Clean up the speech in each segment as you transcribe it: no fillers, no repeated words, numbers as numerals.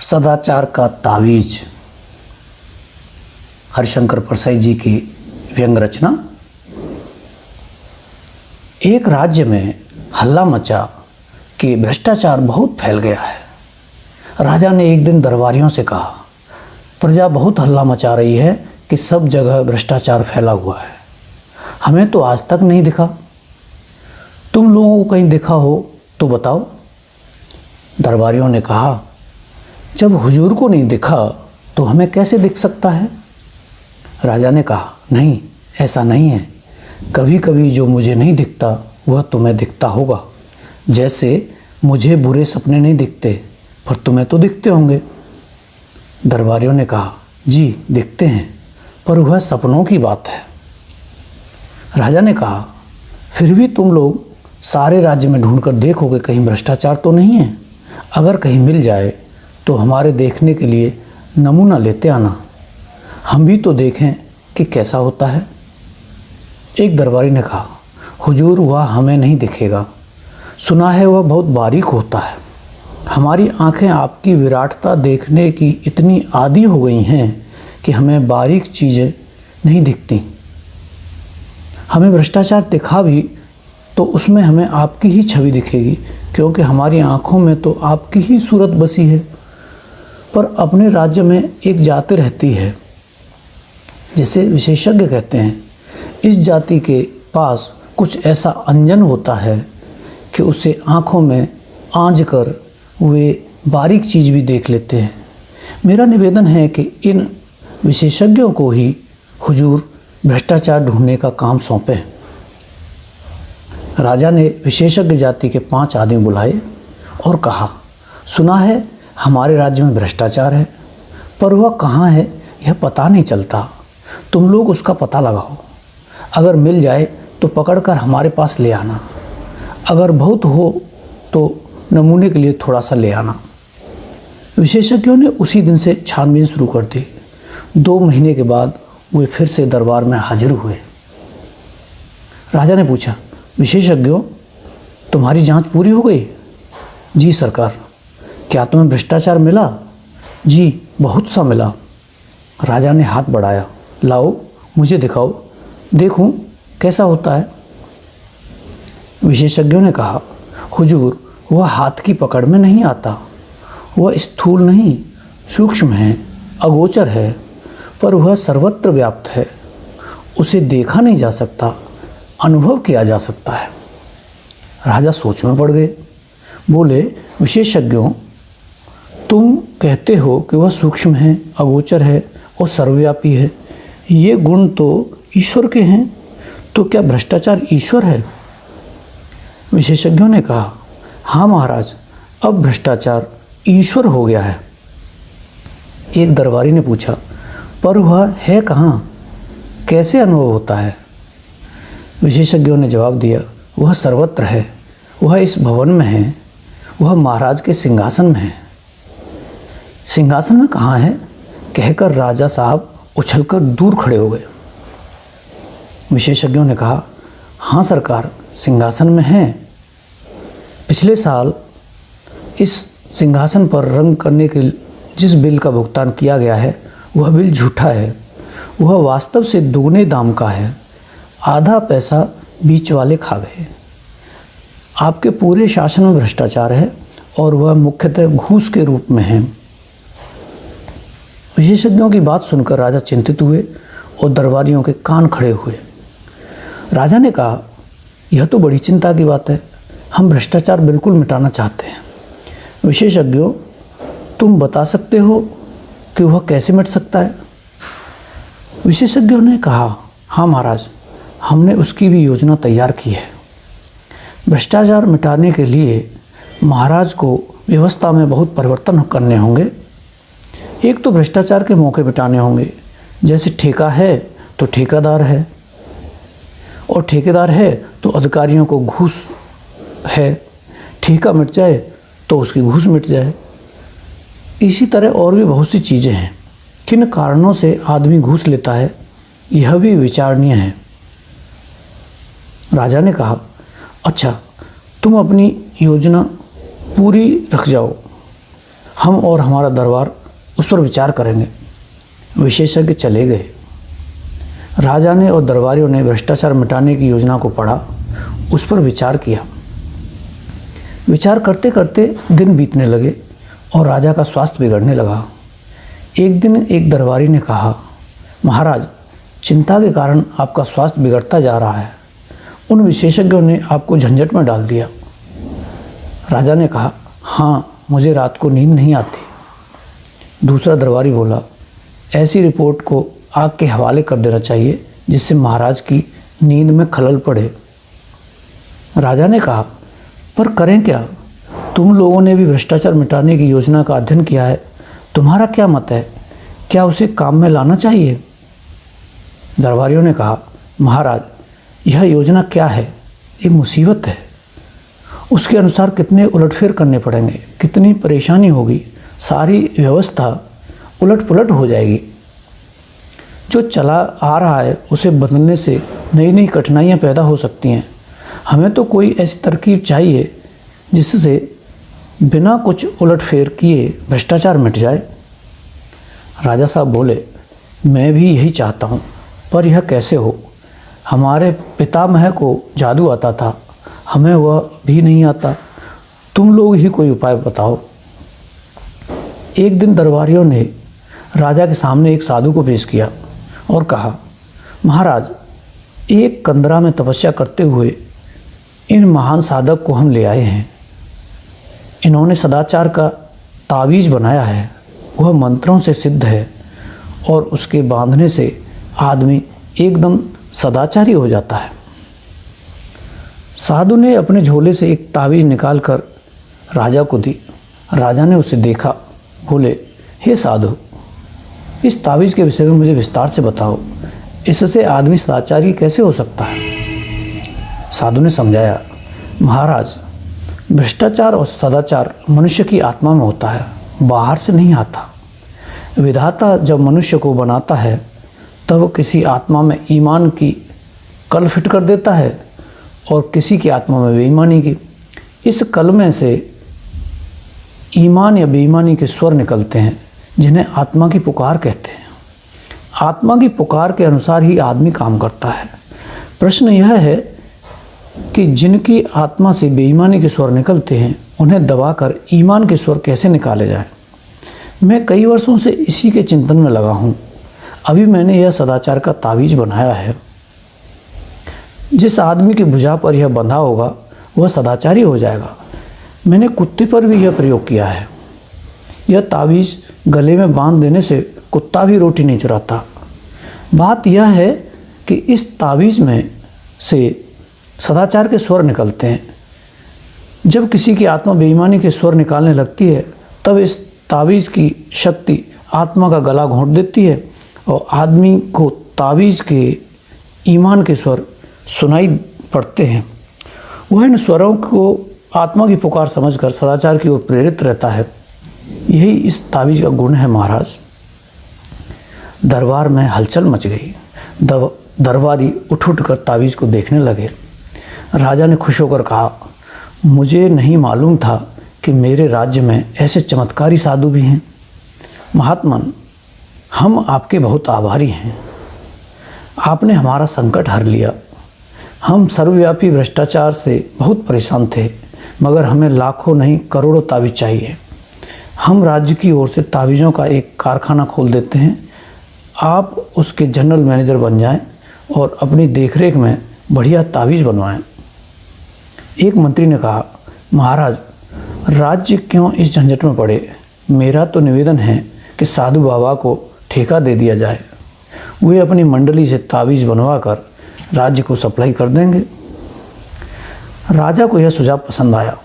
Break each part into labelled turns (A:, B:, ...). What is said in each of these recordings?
A: सदाचार का तावीज, हरिशंकर परसाई जी की व्यंग रचना। एक राज्य में हल्ला मचा कि भ्रष्टाचार बहुत फैल गया है। राजा ने एक दिन दरबारियों से कहा, प्रजा बहुत हल्ला मचा रही है कि सब जगह भ्रष्टाचार फैला हुआ है, हमें तो आज तक नहीं दिखा। तुम लोगों को कहीं दिखा हो तो बताओ। दरबारियों ने कहा, जब हुजूर को नहीं दिखा तो हमें कैसे दिख सकता है। राजा ने कहा, नहीं, ऐसा नहीं है। कभी कभी जो मुझे नहीं दिखता वह तुम्हें दिखता होगा। जैसे मुझे बुरे सपने नहीं दिखते पर तुम्हें तो दिखते होंगे। दरबारियों ने कहा, जी दिखते हैं, पर वह सपनों की बात है। राजा ने कहा, फिर भी तुम लोग सारे राज्य में ढूंढकर देखोगे कहीं भ्रष्टाचार तो नहीं है। अगर कहीं मिल जाए तो हमारे देखने के लिए नमूना लेते आना, हम भी तो देखें कि कैसा होता है। एक दरबारी ने कहा, हुजूर वह हमें नहीं दिखेगा, सुना है वह बहुत बारीक होता है। हमारी आंखें आपकी विराटता देखने की इतनी आदी हो गई हैं कि हमें बारीक चीज़ें नहीं दिखती। हमें भ्रष्टाचार दिखा भी तो उसमें हमें आपकी ही छवि दिखेगी, क्योंकि हमारी आंखों में तो आपकी ही सूरत बसी है। पर अपने राज्य में एक जाति रहती है जिसे विशेषज्ञ कहते हैं। इस जाति के पास कुछ ऐसा अंजन होता है कि उसे आँखों में आंज कर वे बारीक चीज़ भी देख लेते हैं। मेरा निवेदन है कि इन विशेषज्ञों को ही हुजूर भ्रष्टाचार ढूंढने का काम सौंपें। राजा ने विशेषज्ञ जाति के 5 आदमी बुलाए और कहा, सुना है हमारे राज्य में भ्रष्टाचार है, पर वह कहाँ है यह पता नहीं चलता। तुम लोग उसका पता लगाओ। अगर मिल जाए तो पकड़कर हमारे पास ले आना। अगर बहुत हो तो नमूने के लिए थोड़ा सा ले आना। विशेषज्ञों ने उसी दिन से छानबीन शुरू कर दी। 2 महीने के बाद वे फिर से दरबार में हाजिर हुए। राजा ने पूछा, विशेषज्ञों, तुम्हारी जांच पूरी हो गई? जी सरकार। क्या तुम्हें भ्रष्टाचार मिला? जी बहुत सा मिला। राजा ने हाथ बढ़ाया, लाओ मुझे दिखाओ, देखूं कैसा होता है। विशेषज्ञों ने कहा, हुजूर वह हाथ की पकड़ में नहीं आता। वह स्थूल नहीं, सूक्ष्म है, अगोचर है, पर वह सर्वत्र व्याप्त है। उसे देखा नहीं जा सकता, अनुभव किया जा सकता है। राजा सोच में पड़ गए। बोले, विशेषज्ञों, तुम कहते हो कि वह सूक्ष्म है, अगोचर है और सर्वव्यापी है। ये गुण तो ईश्वर के हैं, तो क्या भ्रष्टाचार ईश्वर है? विशेषज्ञों ने कहा, हाँ महाराज, अब भ्रष्टाचार ईश्वर हो गया है। एक दरबारी ने पूछा, पर वह है कहाँ, कैसे अनुभव होता है? विशेषज्ञों ने जवाब दिया, वह सर्वत्र है। वह इस भवन में है, वह महाराज के सिंहासन में है। सिंहासन में कहाँ है? कहकर राजा साहब उछलकर दूर खड़े हो गए। विशेषज्ञों ने कहा, हाँ सरकार, सिंहासन में है। पिछले साल इस सिंहासन पर रंग करने के जिस बिल का भुगतान किया गया है वह बिल झूठा है। वह वास्तव से दुगने दाम का है। आधा पैसा बीच वाले खा गए। आपके पूरे शासन में भ्रष्टाचार है और वह मुख्यतः घूस के रूप में है। विशेषज्ञों की बात सुनकर राजा चिंतित हुए और दरबारियों के कान खड़े हुए। राजा ने कहा, यह तो बड़ी चिंता की बात है। हम भ्रष्टाचार बिल्कुल मिटाना चाहते हैं। विशेषज्ञों, तुम बता सकते हो कि वह कैसे मिट सकता है? विशेषज्ञों ने कहा, हाँ महाराज, हमने उसकी भी योजना तैयार की है। भ्रष्टाचार मिटाने के लिए महाराज को व्यवस्था में बहुत परिवर्तन करने होंगे। एक तो भ्रष्टाचार के मौके मिटाने होंगे। जैसे ठेका है तो ठेकेदार है, और ठेकेदार है तो अधिकारियों को घूस है। ठेका मिट जाए तो उसकी घूस मिट जाए। इसी तरह और भी बहुत सी चीज़ें हैं। किन कारणों से आदमी घूस लेता है यह भी विचारणीय है। राजा ने कहा, अच्छा, तुम अपनी योजना पूरी रख जाओ, हम और हमारा दरबार उस पर विचार करेंगे। विशेषज्ञ चले गए। राजा ने और दरबारियों ने भ्रष्टाचार मिटाने की योजना को पढ़ा, उस पर विचार किया। विचार करते करते दिन बीतने लगे और राजा का स्वास्थ्य बिगड़ने लगा। एक दिन एक दरबारी ने कहा, महाराज, चिंता के कारण आपका स्वास्थ्य बिगड़ता जा रहा है। उन विशेषज्ञों ने आपको झंझट में डाल दिया। राजा ने कहा, हाँ, मुझे रात को नींद नहीं आती। दूसरा दरबारी बोला, ऐसी रिपोर्ट को आग के हवाले कर देना चाहिए जिससे महाराज की नींद में खलल पड़े। राजा ने कहा, पर करें क्या? तुम लोगों ने भी भ्रष्टाचार मिटाने की योजना का अध्ययन किया है, तुम्हारा क्या मत है? क्या उसे काम में लाना चाहिए? दरबारियों ने कहा, महाराज, यह योजना क्या है? एक मुसीबत है। उसके अनुसार कितने उलटफेर करने पड़ेंगे, कितनी परेशानी होगी, सारी व्यवस्था उलट पुलट हो जाएगी। जो चला आ रहा है उसे बदलने से नई नई कठिनाइयाँ पैदा हो सकती हैं। हमें तो कोई ऐसी तरकीब चाहिए जिससे बिना कुछ उलटफेर किए भ्रष्टाचार मिट जाए। राजा साहब बोले, मैं भी यही चाहता हूँ, पर यह कैसे हो? हमारे पितामह को जादू आता था, हमें वह भी नहीं आता। तुम लोग ही कोई उपाय बताओ। एक दिन दरबारियों ने राजा के सामने एक साधु को पेश किया और कहा, महाराज, एक कंदरा में तपस्या करते हुए इन महान साधक को हम ले आए हैं। इन्होंने सदाचार का तावीज़ बनाया है। वह मंत्रों से सिद्ध है और उसके बांधने से आदमी एकदम सदाचारी हो जाता है। साधु ने अपने झोले से एक तावीज़ निकालकर राजा को दी। राजा ने उसे देखा, बोले, हे साधु, इस तावीज़ के विषय में मुझे विस्तार से बताओ। इससे आदमी सदाचारी कैसे हो सकता है? साधु ने समझाया, महाराज, भ्रष्टाचार और सदाचार मनुष्य की आत्मा में होता है, बाहर से नहीं आता। विधाता जब मनुष्य को बनाता है तब किसी आत्मा में ईमान की कल फिट कर देता है और किसी की आत्मा में बेईमानी की। इस कलमे से ईमान या बेईमानी के स्वर निकलते हैं जिन्हें आत्मा की पुकार कहते हैं। आत्मा की पुकार के अनुसार ही आदमी काम करता है। प्रश्न यह है कि जिनकी आत्मा से बेईमानी के स्वर निकलते हैं उन्हें दबाकर ईमान के स्वर कैसे निकाले जाएं? मैं कई वर्षों से इसी के चिंतन में लगा हूँ। अभी मैंने यह सदाचार का तावीज़ बनाया है। जिस आदमी की भुजा पर यह बंधा होगा वह सदाचारी हो जाएगा। मैंने कुत्ते पर भी यह प्रयोग किया है। यह तावीज़ गले में बांध देने से कुत्ता भी रोटी नहीं चुराता। बात यह है कि इस तावीज़ में से सदाचार के स्वर निकलते हैं। जब किसी की आत्मा बेईमानी के स्वर निकालने लगती है तब इस तावीज़ की शक्ति आत्मा का गला घोंट देती है और आदमी को तावीज़ के ईमान के स्वर सुनाई पड़ते हैं। वह इन स्वरों को आत्मा की पुकार समझकर सदाचार की ओर प्रेरित रहता है। यही इस तावीज़ का गुण है महाराज। दरबार में हलचल मच गई। दरबारी उठ उठ कर तावीज़ को देखने लगे। राजा ने खुश होकर कहा, मुझे नहीं मालूम था कि मेरे राज्य में ऐसे चमत्कारी साधु भी हैं। महात्मन, हम आपके बहुत आभारी हैं। आपने हमारा संकट हर लिया। हम सर्वव्यापी भ्रष्टाचार से बहुत परेशान थे, मगर हमें लाखों नहीं करोड़ों तावीज़ चाहिए। हम राज्य की ओर से तावीज़ों का एक कारखाना खोल देते हैं। आप उसके जनरल मैनेजर बन जाएं और अपनी देखरेख में बढ़िया तावीज़ बनवाएं। एक मंत्री ने कहा, महाराज, राज्य क्यों इस झंझट में पड़े? मेरा तो निवेदन है कि साधु बाबा को ठेका दे दिया जाए। वे अपनी मंडली से तावीज़ बनवा कर राज्य को सप्लाई कर देंगे। राजा को यह सुझाव पसंद आया।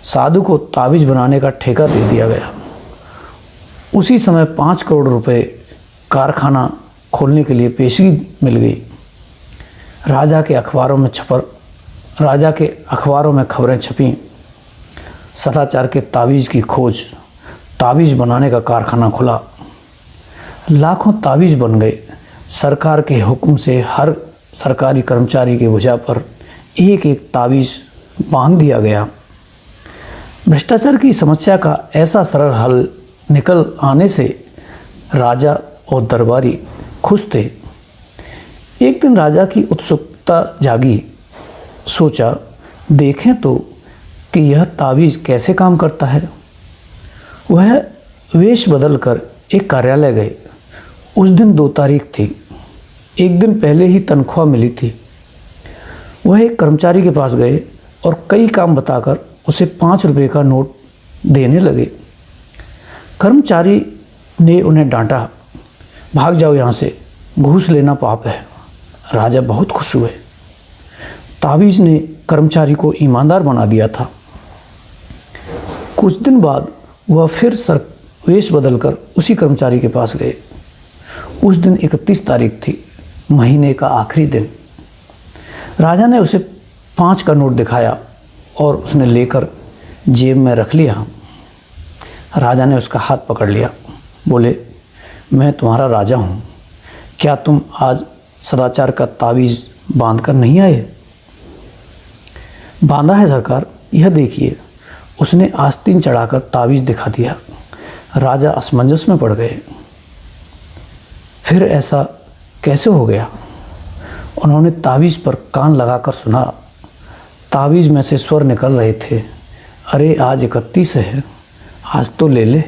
A: साधु को तावीज़ बनाने का ठेका दे दिया गया। उसी समय 5 करोड़ रुपए कारखाना खोलने के लिए पेशगी मिल गई। राजा के अखबारों में खबरें छपीं। सदाचार के तावीज़ की खोज, तावीज़ बनाने का कारखाना खुला। लाखों तावीज़ बन गए। सरकार के हुक्म से हर सरकारी कर्मचारी के भुजा पर एक एक तावीज़ बांध दिया गया। भ्रष्टाचार की समस्या का ऐसा सरल हल निकल आने से राजा और दरबारी खुश थे। एक दिन राजा की उत्सुकता जागी। सोचा, देखें तो कि यह तावीज़ कैसे काम करता है। वह वेश बदलकर एक कार्यालय गए। उस दिन 2 तारीख थी। एक दिन पहले ही तनख्वाह मिली थी। वह एक कर्मचारी के पास गए और कई काम बताकर उसे 5 रुपये का नोट देने लगे। कर्मचारी ने उन्हें डांटा, भाग जाओ यहाँ से, घूस लेना पाप है। राजा बहुत खुश हुए। तावीज़ ने कर्मचारी को ईमानदार बना दिया था। कुछ दिन बाद वह फिर वेश बदलकर उसी कर्मचारी के पास गए। उस दिन 31 तारीख थी, महीने का आखिरी दिन। राजा ने उसे 5 का नोट दिखाया और उसने लेकर जेब में रख लिया। राजा ने उसका हाथ पकड़ लिया, बोले, मैं तुम्हारा राजा हूँ, क्या तुम आज सदाचार का तावीज़ बांध कर नहीं आए? बांधा है सरकार, यह देखिए। उसने आस्तीन चढ़ाकर तावीज़ दिखा दिया। राजा असमंजस में पड़ गए। फिर ऐसा कैसे हो गया? उन्होंने तावीज़ पर कान लगाकर सुना। तावीज़ में से स्वर निकल रहे थे, अरे आज 31 है, आज तो ले ले।